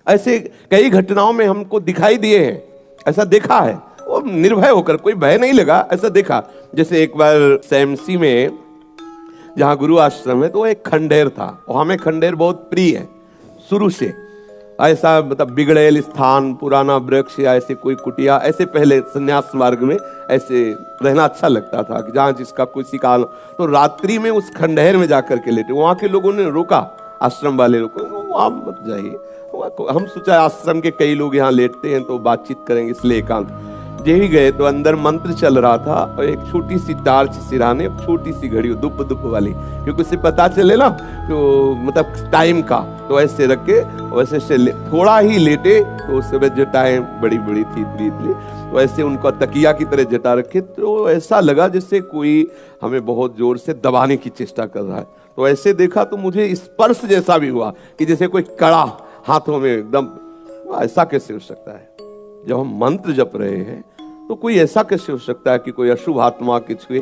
ऐसे कई घटनाओं में हमको दिखाई दिए हैं, ऐसा देखा है। वो निर्भय होकर, कोई भय नहीं लगा, ऐसा देखा। जैसे एक बार सैमसी में जहाँ गुरु आश्रम है, तो वो एक खंडेर था और हमें खंडेर बहुत प्रिय है शुरू से। ऐसा मतलब बिगड़ेल स्थान, पुराना वृक्ष या ऐसे कोई कुटिया, ऐसे पहले संन्यास मार्ग में ऐसे रहना अच्छा लगता था कि जहाँ जिसका किसी का। तो रात्रि में उस खंडहर में जाकर के लेटे, वहाँ के लोगों ने रोका, आश्रम वाले लोग, वहाँ मत जाइए। हम सोचा आश्रम के कई लोग यहाँ लेटते हैं तो बातचीत करेंगे, इसलिए एकांत। यही गए तो अंदर मंत्र चल रहा था और एक छोटी सी टार्च सिराने, छोटी सी घड़ी दुप दुप वाली, क्योंकि उससे पता चले ना तो मतलब टाइम का। तो ऐसे रख के वैसे से थोड़ा ही लेटे, तो उस समय जटाएं बड़ी बड़ी थी, तो ऐसे उनका तकिया की तरह जटा रखे। तो ऐसा लगा जैसे कोई हमें बहुत जोर से दबाने की चेष्टा कर रहा है। तो ऐसे देखा तो मुझे स्पर्श जैसा भी हुआ कि जैसे कोई कड़ा हाथों में एकदम। ऐसा कैसे हो सकता है? जब हम मंत्र जप रहे हैं तो कोई ऐसा कैसे हो सकता है कि कोई अशुभ आत्मा के छुए?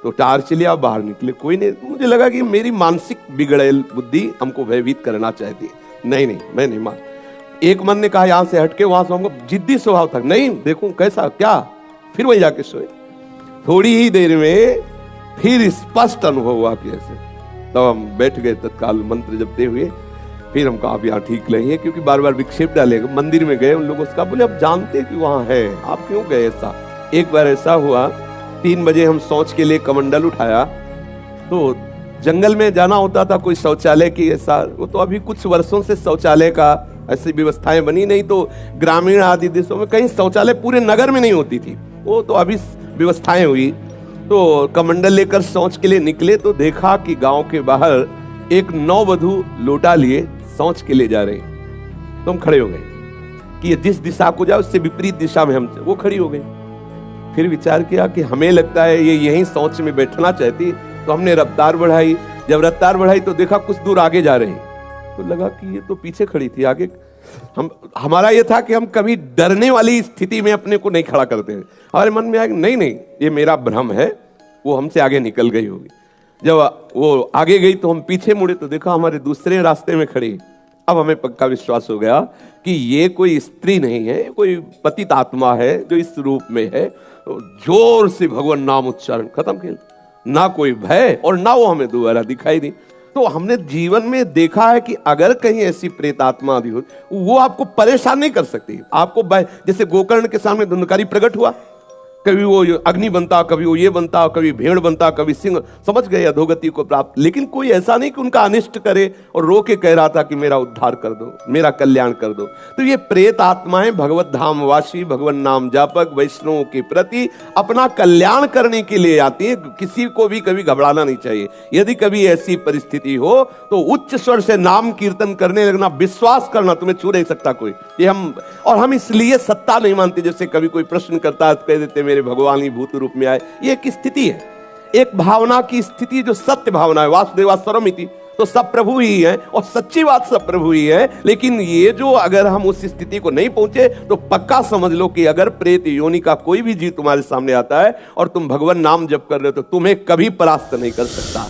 तो टार्च लिया, बाहर निकले, कोई नहीं। मुझे लगा कि मेरी मानसिक बिगड़ेल बुद्धि हमको भयभीत करना चाहती है। नहीं, मैं नहीं मान। एक मन ने कहा यहां से हटके, वहां से हमको जिद्दी स्वभाव था, नहीं देखूं कैसा क्या, फिर वही जाके सोए। थोड़ी ही देर में फिर स्पष्ट अनुभव हुआ कि ऐसे। तब हम बैठ गए तत्काल मंत्र जपते हुए। फिर हम कहा आप यहाँ ठीक नहीं है, क्योंकि बार बार विक्षेप डालेगा। मंदिर में गए, उन लोगों से कहा, बोले आप जानते कि वहाँ है, आप क्यों गए? ऐसा एक बार ऐसा हुआ, 3 बजे हम शौच के लिए कमंडल उठाया, तो जंगल में जाना होता था कोई शौचालय की ऐसा। वो तो अभी कुछ वर्षों से शौचालय का ऐसी व्यवस्थाएं बनी, नहीं तो ग्रामीण आदि देशों में कहीं शौचालय पूरे नगर में नहीं होती थी, वो तो अभी व्यवस्थाएं हुई। तो कमंडल लेकर शौच के लिए निकले तो देखा कि गाँव के बाहर एक नववधू लोटा लिए शौच के लिए जा रहे। तो हम खड़े हो गए कि ये जिस दिशा को जाए उससे विपरीत दिशा में हम, वो खड़ी हो गई। फिर विचार किया कि हमें लगता है ये यहीं शौच में बैठना चाहती, तो हमने रफ्तार बढ़ाई। जब रफ्तार बढ़ाई तो देखा कुछ दूर आगे जा रही, तो लगा कि ये तो पीछे खड़ी थी, आगे। हमारा ये था कि हम कभी डरने वाली स्थिति में अपने को नहीं खड़ा करते हैं। हमारे मन में आया कि नहीं ये मेरा भ्रम है, वो हमसे आगे निकल गई होगी। जब वो आगे गई तो हम पीछे मुड़े तो देखा हमारे दूसरे रास्ते में खड़ी। अब हमें पक्का विश्वास हो गया कि ये कोई स्त्री नहीं है, कोई पतित आत्मा है जो इस रूप में है। तो जोर से भगवान नाम उच्चारण, खत्म खेल। ना कोई भय और ना वो हमें दोबारा दिखाई दी। तो हमने जीवन में देखा है कि अगर कहीं ऐसी प्रेत आत्मा आदि हो, वो आपको परेशान नहीं कर सकती। आपको जैसे गोकर्ण के सामने धुंधकारी प्रकट हुआ, कभी वो अग्नि बनता, कभी वो ये बनता, कभी भेड़ बनता, कभी सिंह, समझ गए अधोगति को प्राप्त। लेकिन कोई ऐसा नहीं कि उनका अनिष्ट करे और रो के कह रहा था कि मेरा उद्धार कर दो, मेरा कल्याण कर दो। तो ये प्रेत आत्माएं भगवत धाम वासी, भगवान नाम जापक, वैष्णवों के प्रति अपना कल्याण करने के लिए आती है। किसी को भी कभी घबराना नहीं चाहिए। यदि कभी ऐसी परिस्थिति हो तो उच्च स्वर से नाम कीर्तन करने लगना, विश्वास करना, तुम्हें छू नहीं सकता कोई। ये हम इसलिए सत्ता नहीं मानते। जैसे कभी कोई प्रश्न करता है, कह देते मेरे भगवान ही भूत रूप में आए। ये एक स्थिति है, एक भावना की स्थिति जो सत्य भावना है। वासुदेवा सर्वमिति, तो सब प्रभु ही है और सच्ची बात सब प्रभु ही है। लेकिन ये जो अगर हम उस स्थिति को नहीं पहुंचे तो पक्का समझ लो कि अगर प्रेत योनि का कोई भी जीव तुम्हारे सामने आता है और तुम भगवान नाम जप कर रहे हो तो तुम्हें कभी परास्त नहीं कर सकता।